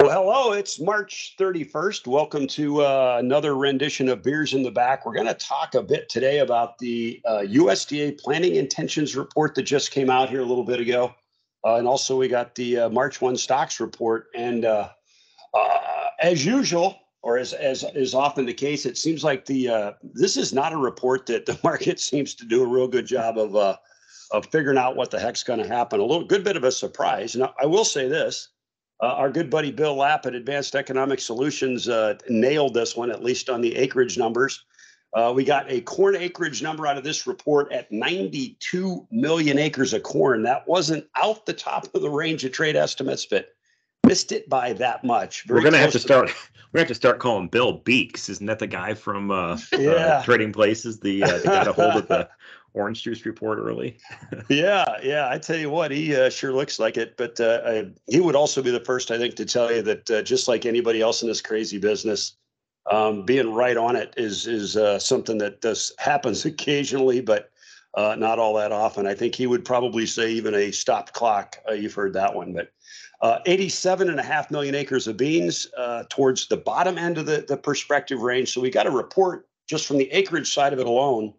Well, hello, it's March 31st. Welcome to another rendition of Beers in the Back. We're going to talk a bit today about the USDA Planting Intentions Report that just came out here a little bit ago. And also we got the March 1 stocks report. And as usual, or as is often the case, it seems like this is not a report that the market seems to do a real good job of figuring out what the heck's going to happen. A little good bit of a surprise. Now, I will say this. Our good buddy Bill Lapp at Advanced Economic Solutions nailed this one, at least on the acreage numbers. We got a corn acreage number out of this report at 92 million acres of corn. That wasn't out the top of the range of trade estimates, but missed it by that much. We're gonna have to start. We have to start calling Bill Beeks. Isn't that the guy from Trading Places? The got a hold of the orange juice report early. Yeah. I tell you what, he sure looks like it. But he would also be the first, I think, to tell you that just like anybody else in this crazy business, being right on it is something that happens occasionally, but not all that often. I think he would probably say even a stopped clock. You've heard that one, but 87.5 million acres of beans towards the bottom end of the prospective range. So we got a report just from the acreage side of it alone.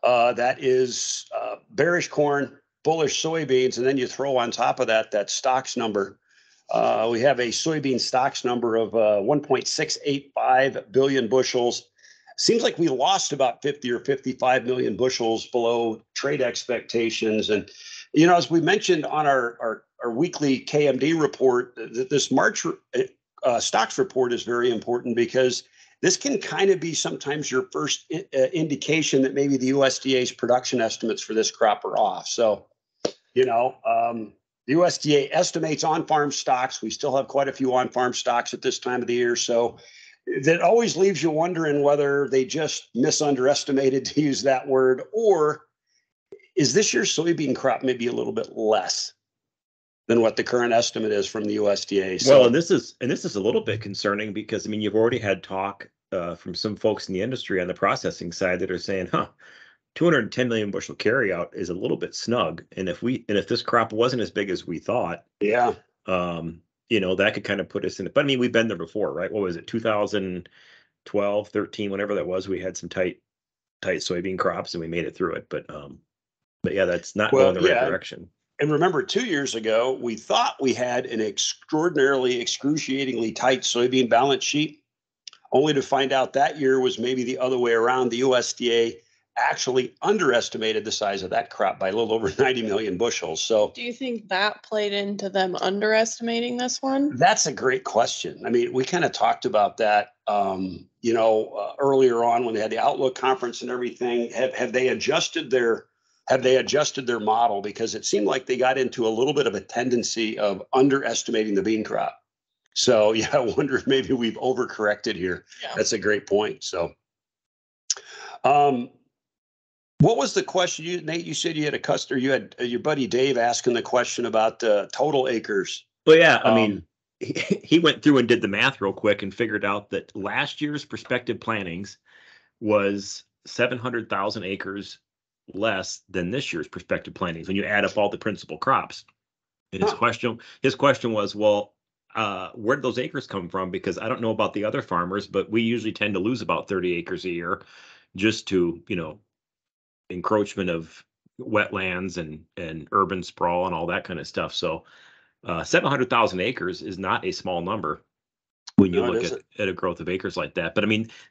That is bearish corn, bullish soybeans, and then you throw on top of that stocks number. We have a soybean stocks number of 1.685 billion bushels. Seems like we lost about 50 or 55 million bushels below trade expectations. And, as we mentioned on our weekly KMD report, this March stocks report is very important because this can kind of be sometimes your first indication that maybe the USDA's production estimates for this crop are off. So, the USDA estimates on-farm stocks. We still have quite a few on-farm stocks at this time of the year. So that always leaves you wondering whether they just misunderestimated, to use that word, or is this year's soybean crop maybe a little bit less than what the current estimate is from the USDA. So, well, and this is a little bit concerning because you've already had talk from some folks in the industry on the processing side that are saying, 210 million bushel carryout is a little bit snug, and if this crop wasn't as big as we thought, that could kind of put us in it. But we've been there before, right? What was it, 2012, 13, whenever that was? We had some tight soybean crops, and we made it through it. But yeah, that's not going the right direction. And remember, 2 years ago, we thought we had an excruciatingly tight soybean balance sheet, only to find out that year was maybe the other way around. The USDA actually underestimated the size of that crop by a little over 90 million bushels. So do you think that played into them underestimating this one? That's a great question. We kind of talked about that, earlier on when they had the Outlook conference and everything. Have they adjusted their model? Because it seemed like they got into a little bit of a tendency of underestimating the bean crop. So, I wonder if maybe we've overcorrected here. Yeah. That's a great point. So, what was the question? Nate, you said you had a customer, you had your buddy Dave asking the question about total acres. Well, yeah, he went through and did the math real quick and figured out that last year's prospective plantings was 700,000 acres less than this year's prospective plantings when you add up all the principal crops. And his question was, well, where did those acres come from? Because I don't know about the other farmers, but we usually tend to lose about 30 acres a year just to, encroachment of wetlands and urban sprawl and all that kind of stuff. So 700,000 acres is not a small number when you look at a growth of acres like that. But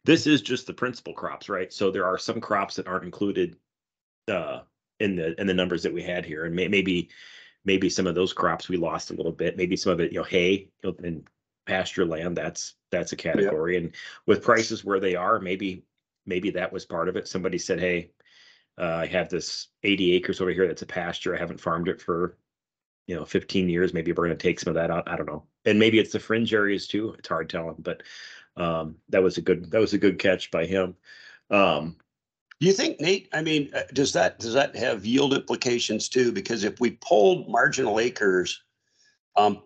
this is just the principal crops, right? So there are some crops that aren't included in the numbers that we had here, and maybe some of those crops we lost a little bit. Maybe some of it, hay and pasture land. That's a category. Yep. And with prices where they are, maybe that was part of it. Somebody said, hey, I have this 80 acres over here that's a pasture. I haven't farmed it for 15 years. Maybe we're going to take some of that out. I don't know. And maybe it's the fringe areas too. It's hard telling, but that was a good catch by him. Do you think, Nate, does that have yield implications too? Because if we pulled marginal acres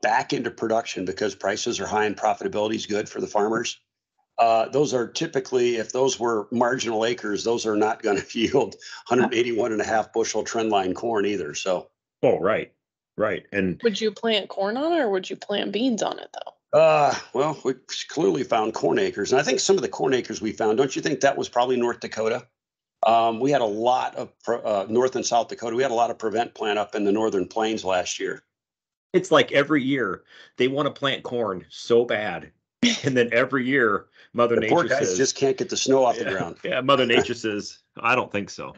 back into production because prices are high and profitability is good for the farmers, those are typically, if those were marginal acres, those are not going to yield 181.5 bushel trendline corn either. So, oh, right. Right. And Would you plant corn on it or would you plant beans on it though? Well, we clearly found corn acres, and I think some of the corn acres we found. Don't you think that was probably North Dakota? We had a lot of North and South Dakota. We had a lot of prevent plant up in the northern plains last year. it's like every year they want to plant corn so bad. And then every year Mother The poor Nature guys says, just can't get the snow off the yeah, ground. yeah, Mother Nature says, I don't think so.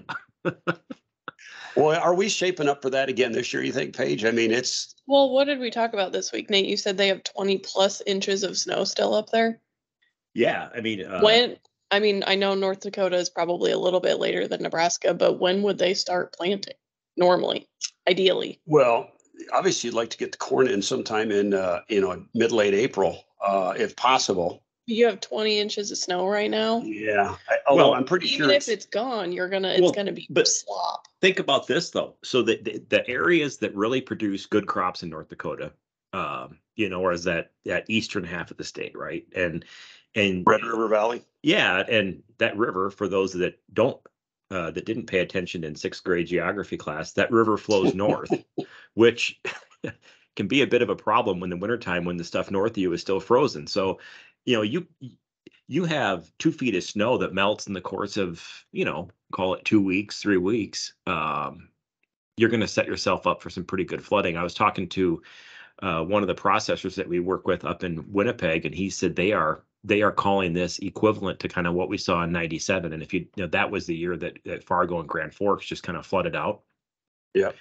Well, are we shaping up for that again this year, you think, Paige? I mean, it's Well, what did we talk about this week, Nate? You said they have 20 plus inches of snow still up there. Yeah. I mean, I know North Dakota is probably a little bit later than Nebraska, but when would they start planting normally, ideally? well, obviously you'd like to get the corn in sometime in mid late April, if possible. You have 20 inches of snow right now. Yeah. Although I'm pretty Even sure if it's gone, it's gonna be but slop. think about this though. So the areas that really produce good crops in North Dakota, or is that eastern half of the state, right? And Red River Valley. yeah, and that river, for those that didn't pay attention in sixth grade geography class, that river flows north, which can be a bit of a problem when the wintertime when the stuff north of you is still frozen. So, you have 2 feet of snow that melts in the course of, call it 2 weeks, 3 weeks. You're going to set yourself up for some pretty good flooding. I was talking to one of the processors that we work with up in Winnipeg, and he said they are calling this equivalent to kind of what we saw in '97. And if that was the year that Fargo and Grand Forks just kind of flooded out. Yeah.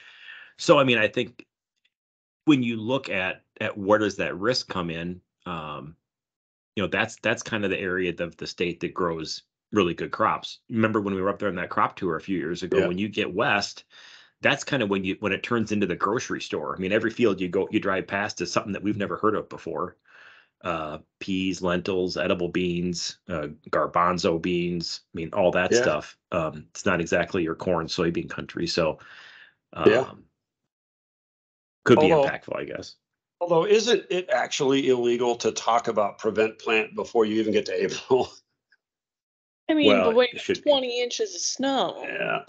So, I mean, I think when you look at where does that risk come in, that's kind of the area of the state that grows really good crops. Remember when we were up there on that crop tour a few years ago, Yeah. when you get west, that's kind of when it turns into the grocery store. I mean, every field you drive past is something that we've never heard of before. Peas, lentils, edible beans, garbanzo beans. I mean, all that Yeah. stuff. It's not exactly your corn, soybean country. So, Yeah. could be Although- impactful, I guess. Although, isn't it actually illegal to talk about prevent plant before you even get to April? I mean, Well, but wait, it should be. 20 inches of snow. Yeah.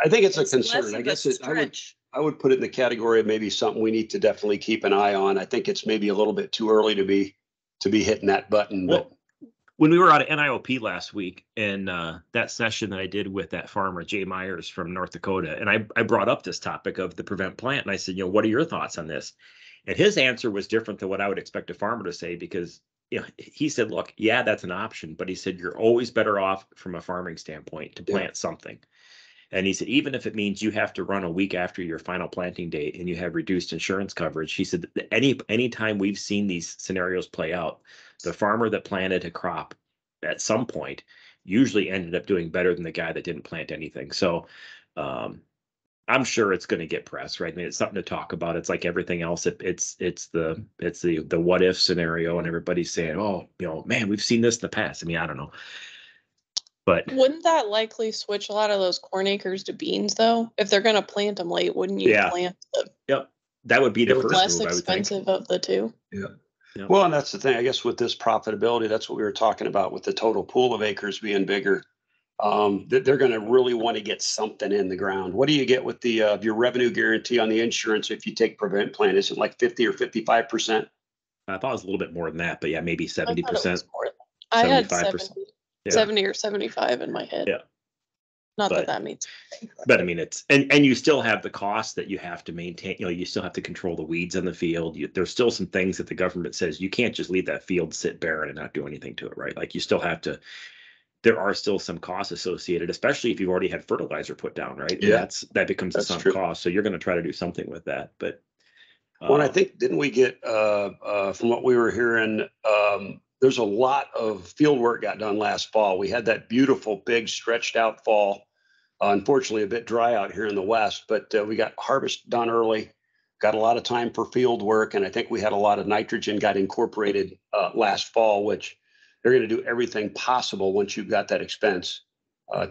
I think it's a It's less concern. I of a guess stretch. I would put it in the category of maybe something we need to definitely keep an eye on. I think it's maybe a little bit too early to be hitting that button. But Well, when we were out at NIOP last week, and that session that I did with that farmer, Jay Myers from North Dakota, and I brought up this topic of the prevent plant, and I said, what are your thoughts on this? And his answer was different than what I would expect a farmer to say, because he said, look, yeah, that's an option, but he said you're always better off from a farming standpoint to plant something. And he said, even if it means you have to run a week after your final planting date and you have reduced insurance coverage, he said, any time we've seen these scenarios play out, the farmer that planted a crop at some point usually ended up doing better than the guy that didn't plant anything. So I'm sure it's going to get press, right? I mean, it's something to talk about. It's like everything else. It's the what if scenario, and everybody's saying, oh, man, we've seen this in the past. I mean, I don't know. But wouldn't that likely switch a lot of those corn acres to beans, though? If they're going to plant them late, wouldn't you plant the that would be the first less move, I would think. expensive of the two? Yeah. Yeah. Well, and that's the thing, I guess, with this profitability, that's what we were talking about with the total pool of acres being bigger. They're going to really want to get something in the ground. What do you get with the your revenue guarantee on the insurance if you take prevent plant? Is it like 50 or 55%? I thought it was a little bit more than that, but yeah, maybe I thought it 70%. was more than- I had 75%. 70 or 75 in my head. Yeah. Not But- that means anything. But I mean, it's and you still have the cost that you have to maintain. You still have to control the weeds on the field. There's still some things that the government says you can't just leave that field sit barren and not do anything to it, right? Like you still have to. There are still some costs associated, especially if you've already had fertilizer put down, right? Yeah. And that becomes a That's sunk true. cost. So you're going to try to do something with that. But Well, and I think, didn't we get from what we were hearing, there's a lot of field work got done last fall. We had that beautiful, big, stretched out fall. Unfortunately, a bit dry out here in the West, but we got harvest done early, got a lot of time for field work, and I think we had a lot of nitrogen got incorporated last fall, which they're going to do everything possible once you've got that expense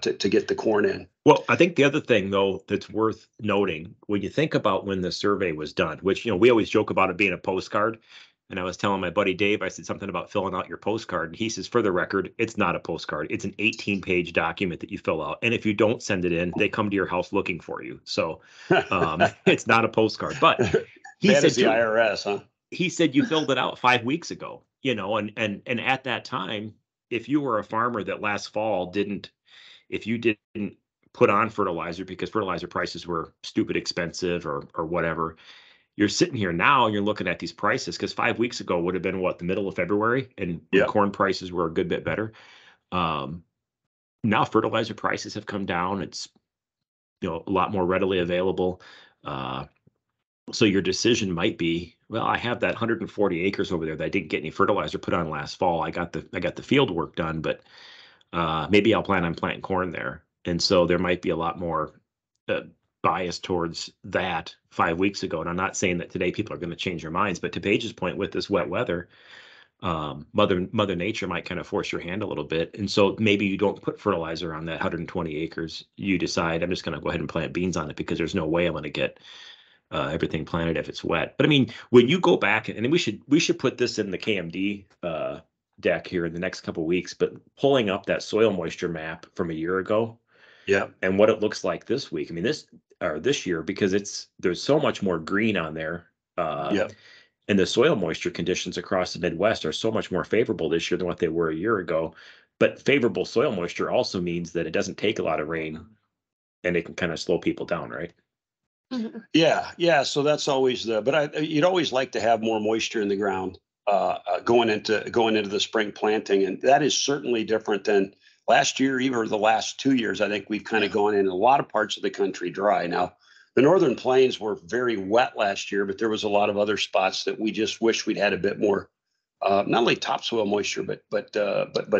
to get the corn in. Well, I think the other thing, though, that's worth noting when you think about when the survey was done, which, we always joke about it being a postcard. And I was telling my buddy Dave, I said something about filling out your postcard. And he says, for the record, it's not a postcard. It's an 18-page document that you fill out. And if you don't send it in, they come to your house looking for you. So it's not a postcard. But he Bad said as the IRS, huh? He said you filled it out 5 weeks ago, and at that time, if you were a farmer that last fall if you didn't put on fertilizer because fertilizer prices were stupid expensive or whatever, you're sitting here now and you're looking at these prices because 5 weeks ago would have been what, the middle of February, and Yep. corn prices were a good bit better. Now fertilizer prices have come down. It's a lot more readily available. So your decision might be, well, I have that 140 acres over there that I didn't get any fertilizer put on last fall. I got the field work done, but maybe I'll plan on planting corn there. And so there might be a lot more bias towards that 5 weeks ago. And I'm not saying that today people are going to change their minds, but to Paige's point, with this wet weather, Mother Nature might kind of force your hand a little bit. And so maybe you don't put fertilizer on that 120 acres. You decide, I'm just going to go ahead and plant beans on it because there's no way I'm going to get everything planted if it's wet. But I mean, when you go back, and we should put this in the KMD deck here in the next couple of weeks, but pulling up that soil moisture map from a year ago, yeah, and what it looks like this week. I mean, this year, because there's so much more green on there. yeah. And the soil moisture conditions across the Midwest are so much more favorable this year than what they were a year ago. But favorable soil moisture also means that it doesn't take a lot of rain, and it can kind of slow people down, right? Mhm. Yeah. So that's always you'd always like to have more moisture in the ground going into the spring planting, and that is certainly different than last year, even the last 2 years. I think we've kind of gone in a lot of parts of the country dry. Now, the northern plains were very wet last year, but there was a lot of other spots that we just wish we'd had a bit more, not only topsoil moisture, but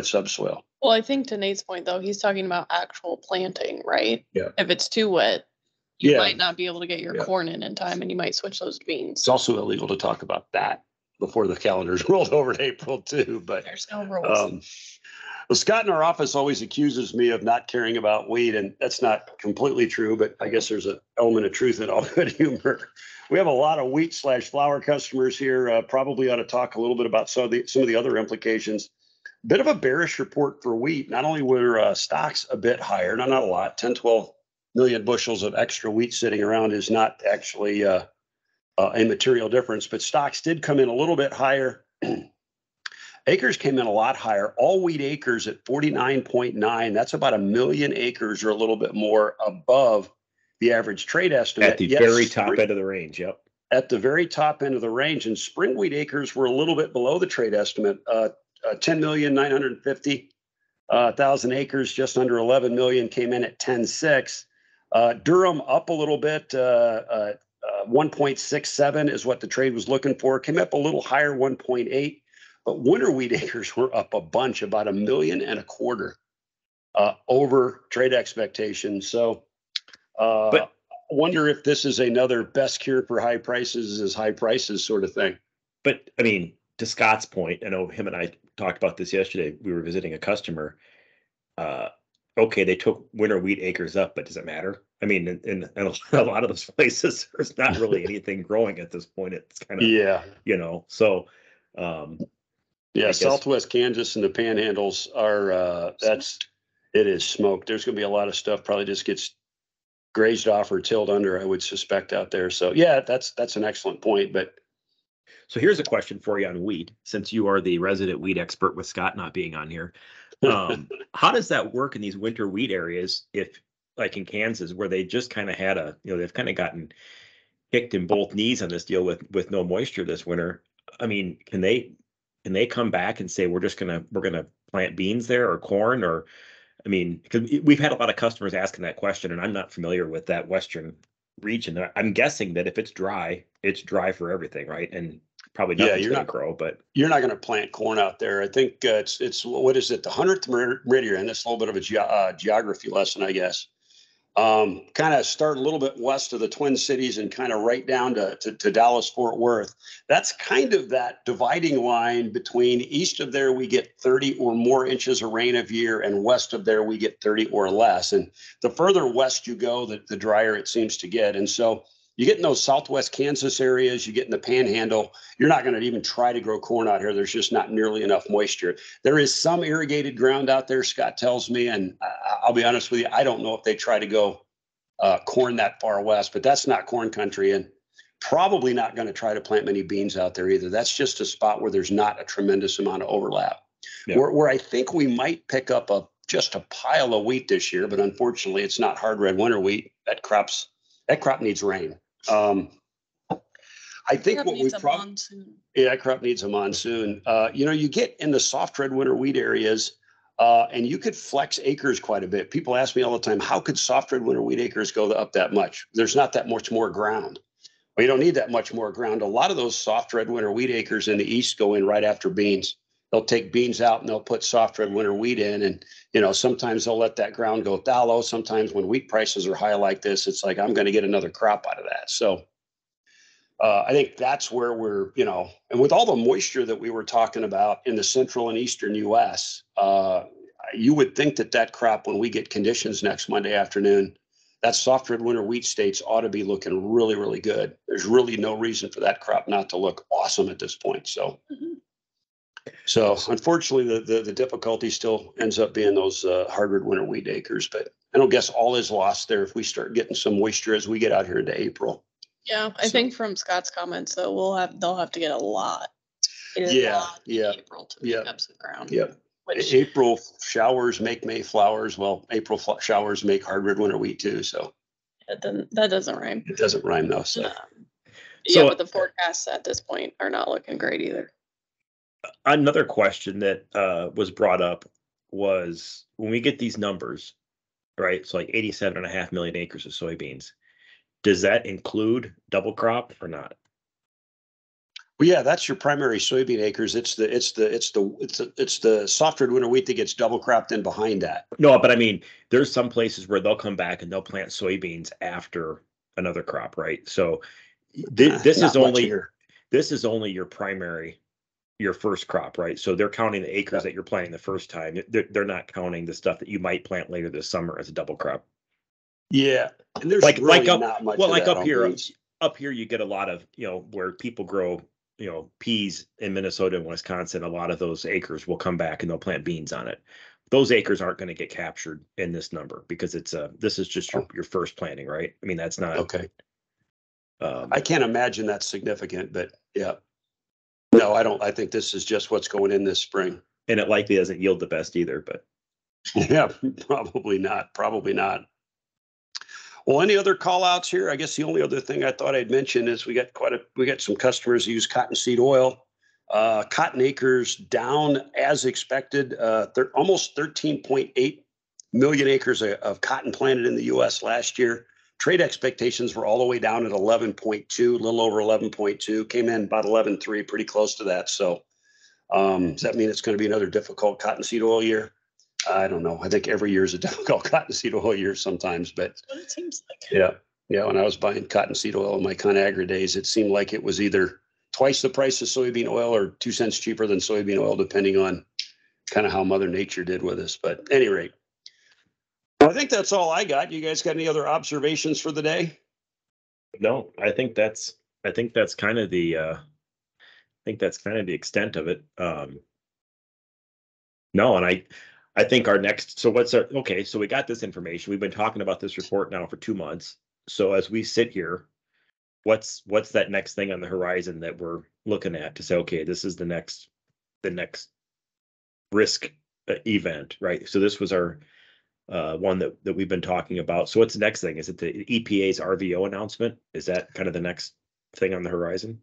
subsoil. Well, I think to Nate's point, though, he's talking about actual planting, right? Yeah. If it's too wet, you Yeah. might not be able to get your Yeah. corn in time, and you might switch those to beans. It's also illegal to talk about that before the calendar's rolled over to April too. But There's no rules. well, Scott in our office always accuses me of not caring about wheat, and that's not completely true, but I guess there's an element of truth in all good humor. We have a lot of wheat/flour customers here. Probably ought to talk a little bit about some of the other implications. Bit of a bearish report for wheat. Not only were stocks a bit higher, not a lot, 10, 12 million bushels of extra wheat sitting around is not actually a material difference, but stocks did come in a little bit higher. Acres came in a lot higher. All wheat acres at 49.9. That's about 1 million acres or a little bit more above the average trade estimate. At the very top end of the range, yep. At the very top end of the range. And spring wheat acres were a little bit below the trade estimate. 10,950,000 acres, just under 11 million, came in at 10.6. Durham up a little bit. 1.67 is what the trade was looking for. Came up a little higher, 1.8. But winter wheat acres were up a bunch, about 1.25 million over trade expectations. So I wonder if this is another best cure for high prices is high prices sort of thing. But I mean, to Scott's point, I know him and I talked about this yesterday. We were visiting a customer. Okay, they took winter wheat acres up, but does it matter? I mean, in a lot of those places, there's not really anything growing at this point. It's kind of, so. Yeah, Southwest Kansas and the Panhandles are, it is smoked. There's going to be a lot of stuff probably just gets grazed off or tilled under, I would suspect, out there. So, yeah, that's an excellent point. But so here's a question for you on wheat, since you are the resident wheat expert with Scott not being on here. How does that work in these winter wheat areas, if like in Kansas, where they just kind of had they've kind of gotten kicked in both knees on this deal with no moisture this winter? I mean, can they come back and say we're gonna plant beans there or corn? Or I mean, because we've had a lot of customers asking that question, and I'm not familiar with that western region. I'm guessing that if it's dry for everything, right? And probably nothing's going to grow, but you're not going to plant corn out there. I think it's what is it, the 100th meridian? That's a little bit of a geography lesson, I guess. Kind of start a little bit west of the Twin Cities and kind of right down to Dallas, Fort Worth. That's kind of that dividing line between east of there, we get 30 or more inches of rain a year, and west of there, we get 30 or less. And the further west you go, the drier it seems to get. And so You get in those southwest Kansas areas, you get in the panhandle, you're not going to even try to grow corn out here. There's just not nearly enough moisture. There is some irrigated ground out there, Scott tells me, and I'll be honest with you, I don't know if they try to go corn that far west, but that's not corn country, and probably not going to try to plant many beans out there either. That's just a spot where there's not a tremendous amount of overlap. Yeah. Where I think we might pick up just a pile of wheat this year, but unfortunately it's not hard red winter wheat. That crop needs rain. I think what we probably, that crop needs a monsoon. You get in the soft red winter wheat areas, and you could flex acres quite a bit. People ask me all the time, how could soft red winter wheat acres go up that much? There's not that much more ground. Well, you don't need that much more ground. A lot of those soft red winter wheat acres in the east go in right after beans. They'll take beans out and they'll put soft red winter wheat in. And, sometimes they'll let that ground go fallow. Sometimes when wheat prices are high like this, it's like, I'm going to get another crop out of that. So I think that's where we're, and with all the moisture that we were talking about in the central and eastern U.S., you would think that crop, when we get conditions next Monday afternoon, that soft red winter wheat states ought to be looking really, really good. There's really no reason for that crop not to look awesome at this point. So. Mm-hmm. So unfortunately, the difficulty still ends up being those hard red winter wheat acres. But I don't guess all is lost there if we start getting some moisture as we get out here into April. Yeah, I think from Scott's comments, though, they'll have to get a lot. Yeah. April to make up some ground. Yeah. April showers make May flowers. Well, April showers make hard red winter wheat too. So that doesn't rhyme. It doesn't rhyme though. So but the forecasts at this point are not looking great either. Another question that was brought up was, when we get these numbers, right? It's like 87.5 million acres of soybeans. Does that include double crop or not? Well, yeah, that's your primary soybean acres. It's the soft red winter wheat that gets double cropped in behind that. No, but I mean, there's some places where they'll come back and they'll plant soybeans after another crop, right? So this is only your primary, your first crop, right? So they're counting the acres that you're planting the first time. They're not counting the stuff that you might plant later this summer as a double crop. Yeah, and there's not much. Well, like up here you get a lot of, where people grow, peas in Minnesota and Wisconsin. A lot of those acres will come back and they'll plant beans on it. Those acres aren't going to get captured in this number because this is just your first planting, right? I mean, that's not okay. I can't imagine that's significant, but yeah. No, I don't. I think this is just what's going in this spring. And it likely doesn't yield the best either, but. Yeah, probably not. Well, any other call outs here? I guess the only other thing I thought I'd mention is we got some customers who use cottonseed oil. Cotton acres down as expected. Almost 13.8 million acres of cotton planted in the U.S. last year. Trade expectations were all the way down at 11.2, a little over 11.2, came in about 11.3, pretty close to that. So does that mean it's going to be another difficult cottonseed oil year? I don't know. I think every year is a difficult cottonseed oil year sometimes, but that's what it seems like. Yeah. When I was buying cottonseed oil in my ConAgra days, it seemed like it was either twice the price of soybean oil or 2 cents cheaper than soybean oil, depending on kind of how Mother Nature did with us. But at any rate, I think that's all I got. You guys got any other observations for the day? No, I think that's kind of the extent of it. No, and I think our next, so we got this information. We've been talking about this report now for 2 months. So as we sit here, what's that next thing on the horizon that we're looking at to say, okay, this is the next risk event, right? So this was our one that we've been talking about. So what's the next thing? Is it the EPA's RVO announcement? Is that kind of the next thing on the horizon?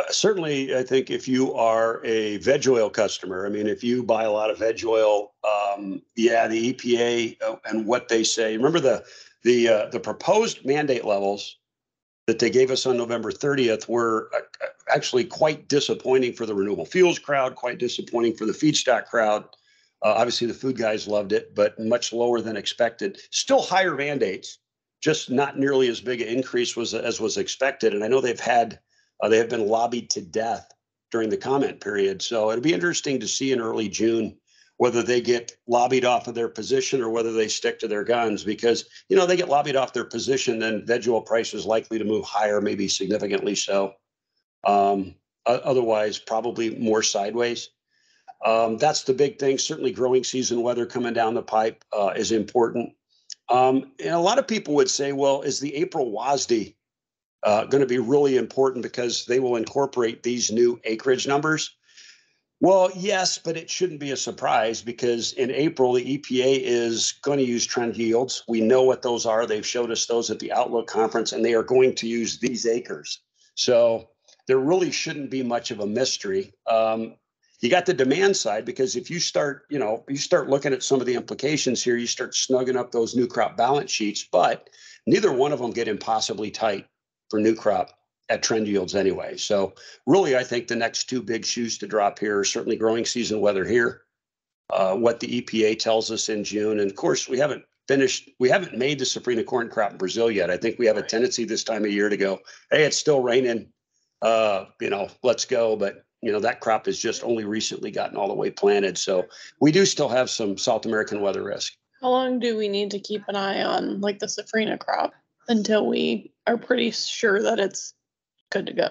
Certainly, I think if you are a veg oil customer, I mean, if you buy a lot of veg oil, the EPA and what they say. Remember the proposed mandate levels that they gave us on November 30th were actually quite disappointing for the renewable fuels crowd, quite disappointing for the feedstock crowd. Obviously, the food guys loved it, but much lower than expected. Still higher mandates, just not nearly as big an increase as was expected. And I know they have been lobbied to death during the comment period. So it'll be interesting to see in early June whether they get lobbied off of their position or whether they stick to their guns, because, they get lobbied off their position, then veg oil price is likely to move higher, maybe significantly so. Otherwise, probably more sideways. That's the big thing. Certainly growing season weather coming down the pipe is important. And a lot of people would say, well, is the April WASDE going to be really important because they will incorporate these new acreage numbers? Well, yes, but it shouldn't be a surprise because in April, the EPA is going to use trend yields. We know what those are. They've showed us those at the Outlook conference, and they are going to use these acres. So there really shouldn't be much of a mystery. You got the demand side, because if you start, looking at some of the implications here, you start snugging up those new crop balance sheets, but neither one of them get impossibly tight for new crop at trend yields anyway. So really, I think the next two big shoes to drop here are certainly growing season weather here, what the EPA tells us in June. And of course, we haven't made the Safrinha corn crop in Brazil yet. I think we have a tendency this time of year to go, hey, it's still raining, let's go. But, that crop has just only recently gotten all the way planted. So we do still have some South American weather risk. How long do we need to keep an eye on the Safrinha crop until we are pretty sure that it's good to go?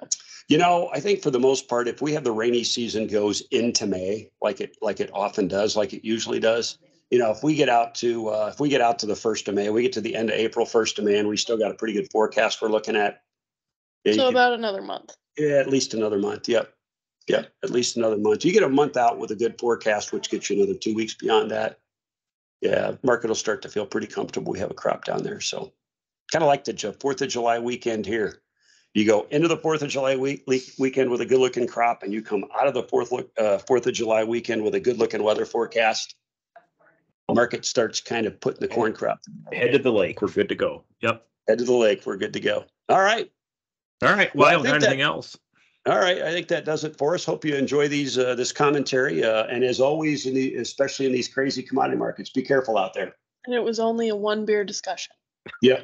I think for the most part, if we have the rainy season goes into May, like it often does, like it usually does, if we get out to the 1st of May, we get to the end of April, 1st of May, and we still got a pretty good forecast we're looking at. So about another month. Yeah, at least another month. Yep. Yeah, at least another month. You get a month out with a good forecast, which gets you another 2 weeks beyond that. Yeah, market will start to feel pretty comfortable. We have a crop down there. So kind of like the 4th of July weekend here. You go into the 4th of July weekend with a good looking crop, and you come out of the 4th of July weekend with a good looking weather forecast. The market starts kind of putting the corn crop. Head to the lake. We're good to go. Yep. Head to the lake. We're good to go. All right. Well, I don't have anything else. All right, I think that does it for us. Hope you enjoy this commentary, and as always, especially in these crazy commodity markets, be careful out there. And it was only a one beer discussion. Yeah.